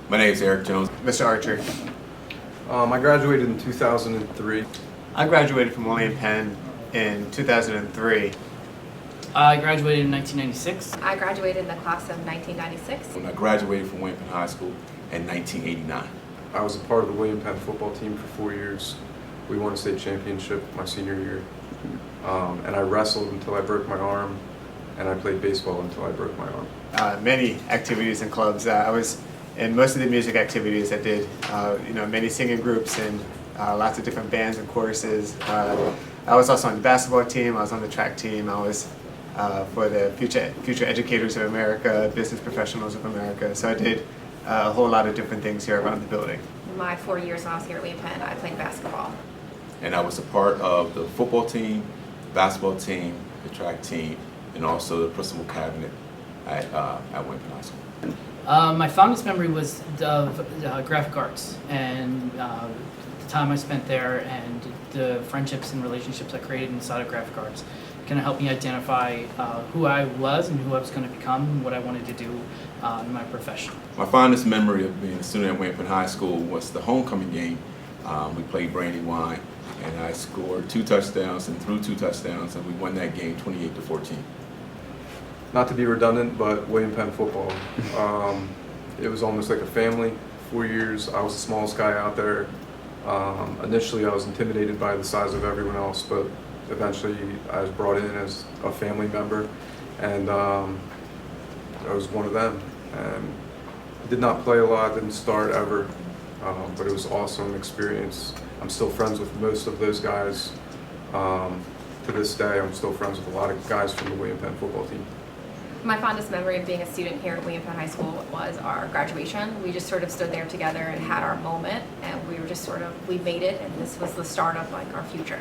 My name is Eric Jones. Mr. Archer. I graduated in 2003. I graduated from William Penn in 2003. I graduated in 1996. I graduated in the class of 1996. When I graduated from William Penn High School in 1989. I was a part of the William Penn football team for 4 years. We won a state championship my senior year. And I wrestled until I broke my arm, and I played baseball until I broke my arm. Many activities and clubs. I was in most of the music activities. I did, many singing groups and lots of different bands and choruses. I was also on the basketball team. I was on the track team. I was for the Future Educators of America, Business Professionals of America. So I did a whole lot of different things here around the building. My 4 years when I was here at William Penn, I played basketball. And I was a part of the football team, basketball team, the track team, and also the principal cabinet at William Penn High School. My fondest memory was of graphic arts and the time I spent there and the friendships and relationships I created inside of graphic arts kind of helped me identify who I was and who I was going to become and what I wanted to do in my profession. My fondest memory of being a student at William Penn High School was the homecoming game. We played Brandywine, and I scored 2 touchdowns and threw 2 touchdowns, and we won that game 28-14. Not to be redundant, but William Penn football. It was almost like a family. 4 years, I was the smallest guy out there. Initially, I was intimidated by the size of everyone else, but eventually I was brought in as a family member, and I was one of them. And I did not play a lot, didn't start ever, but it was an awesome experience. I'm still friends with most of those guys. To this day, I'm still friends with a lot of guys from the William Penn football team. My fondest memory of being a student here at William Penn High School was our graduation. We just sort of stood there together and had our moment, and we were just we made it, and this was the start of like our future.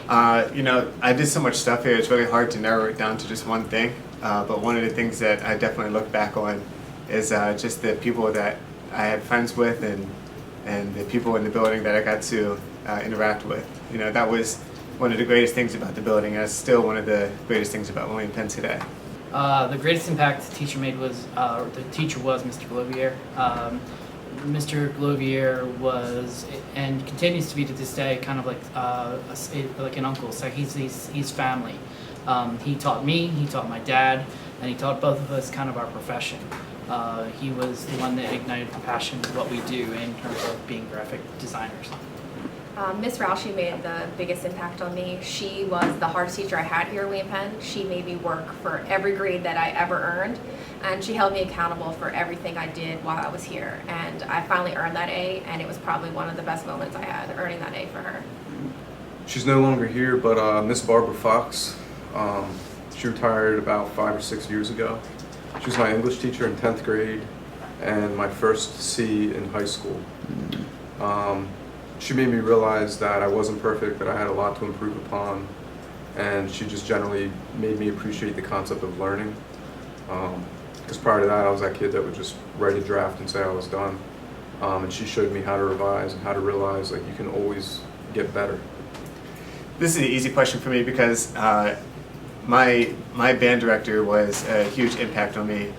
I did so much stuff here, it's really hard to narrow it down to just one thing. But one of the things that I definitely look back on is just the people that I had friends with and the people in the building that I got to interact with. That was one of the greatest things about the building, and it's still one of the greatest things about William Penn today. The greatest impact the teacher made was, the teacher was Mr. Glovier. Mr. Glovier was, and continues to be to this day, kind of like an uncle. So he's family. He taught me, he taught my dad, and he taught both of us kind of our profession. He was the one that ignited the passion of what we do in terms of being graphic designers. Miss Rauschy made the biggest impact on me. She was the hardest teacher I had here at William Penn. She made me work for every grade that I ever earned, and she held me accountable for everything I did while I was here. And I finally earned that A, and it was probably one of the best moments I had, earning that A for her. She's no longer here, but Miss Barbara Fox, she retired about 5 or 6 years ago. She was my English teacher in 10th grade and my first C in high school. She made me realize that I wasn't perfect, that I had a lot to improve upon, and she just generally made me appreciate the concept of learning. Because prior to that, I was that kid that would just write a draft and say I was done. And she showed me how to revise and how to realize that you can always get better. This is an easy question for me because my band director was a huge impact on me.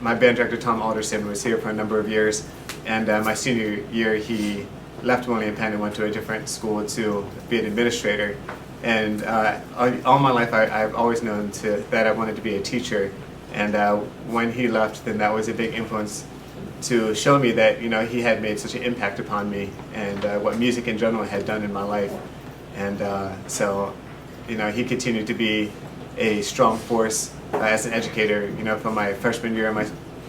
My band director, Tom Alderson, was here for a number of years, and my senior year he left William Penn and went to a different school to be an administrator. And all my life I've always known that I wanted to be a teacher, and when he left, then that was a big influence to show me that he had made such an impact upon me and what music in general had done in my life. And so he continued to be a strong force as an educator, from my freshman year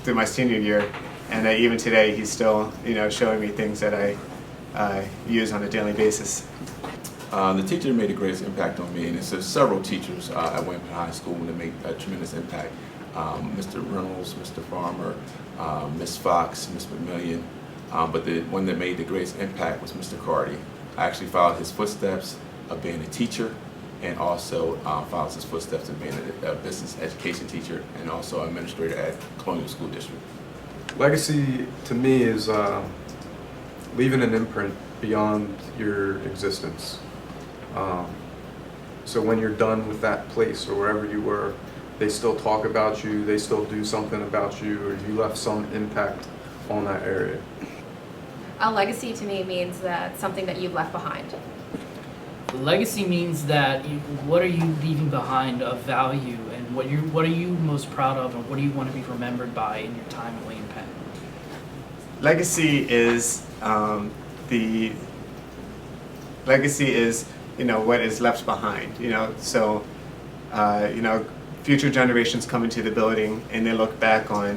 through my senior year, and even today he's still showing me things that I use on a daily basis. The teacher that made the greatest impact on me, and there's several teachers at William Penn High School that made a tremendous impact. Mr. Reynolds, Mr. Farmer, Miss Fox, Miss McMillian, but the one that made the greatest impact was Mr. Carty. I actually followed his footsteps of being a teacher, and also followed his footsteps of being a business education teacher and also administrator at Colonial School District. Legacy to me is leaving an imprint beyond your existence. So when you're done with that place or wherever you were, they still talk about you, they still do something about you, or you left some impact on that area. A legacy to me means that something that you've left behind. Legacy means that what are you leaving behind of value, and what are you most proud of, and what do you want to be remembered by in your time at William Penn? Legacy is the legacy is what is left behind. So future generations come into the building and they look back on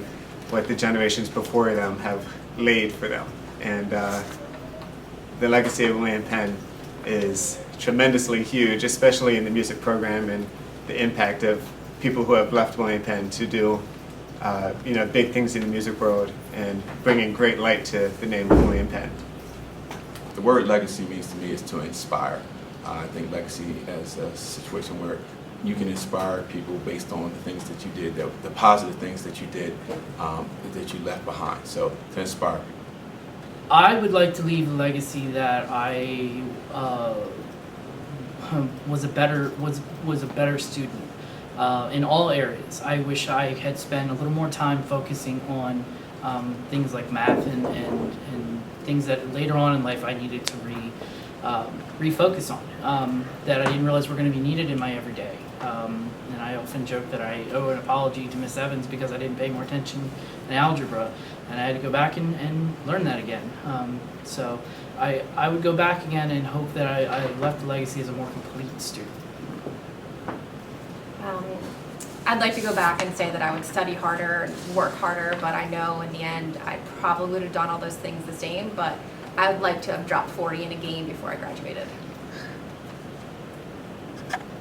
what the generations before them have laid for them, and the legacy of William Penn is tremendously huge, especially in the music program and the impact of people who have left William Penn to do big things in the music world and bringing great light to the name of William Penn. The word legacy means to me is to inspire. I think legacy is a situation where you can inspire people based on the things that you did, the positive things that you did, that you left behind. So to inspire people. I would like to leave a legacy that I was a better student in all areas. I wish I had spent a little more time focusing on things like math and things that later on in life I needed to refocus on, that I didn't realize were going to be needed in my everyday. And I often joke that I owe an apology to Miss Evans because I didn't pay more attention in algebra, and I had to go back and learn that again. So I would go back again and hope that I left a legacy as a more complete student. I'd like to go back and say that I would study harder, work harder, but I know in the end I probably would have done all those things the same, but I would like to have dropped 40 in a game before I graduated.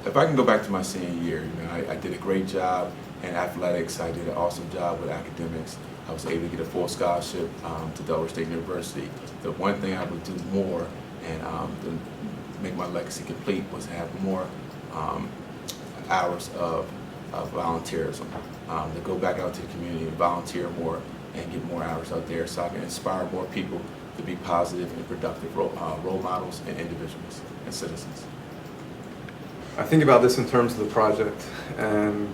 If I can go back to my senior year, I did a great job in athletics. I did an awesome job with academics. I was able to get a full scholarship to Delaware State University. The one thing I would do more and to make my legacy complete was have more hours of volunteerism, to go back out to the community and volunteer more and get more hours out there so I can inspire more people to be positive and productive role models and individuals and citizens. I think about this in terms of the project, and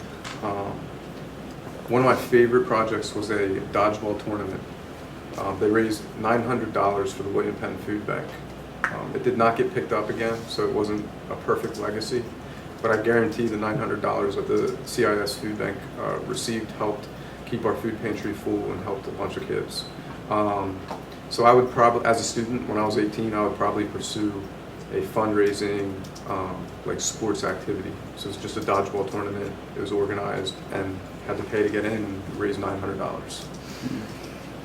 one of my favorite projects was a dodgeball tournament. They raised $900 for the William Penn Food Bank. It did not get picked up again, so it wasn't a perfect legacy, but I guarantee the $900 that the CIS Food Bank received helped keep our food pantry full and helped a bunch of kids. So I would probably, as a student, when I was 18, I would probably pursue a fundraising like sports activity. So it's just a dodgeball tournament. It was organized and had to pay to get in and raise $900.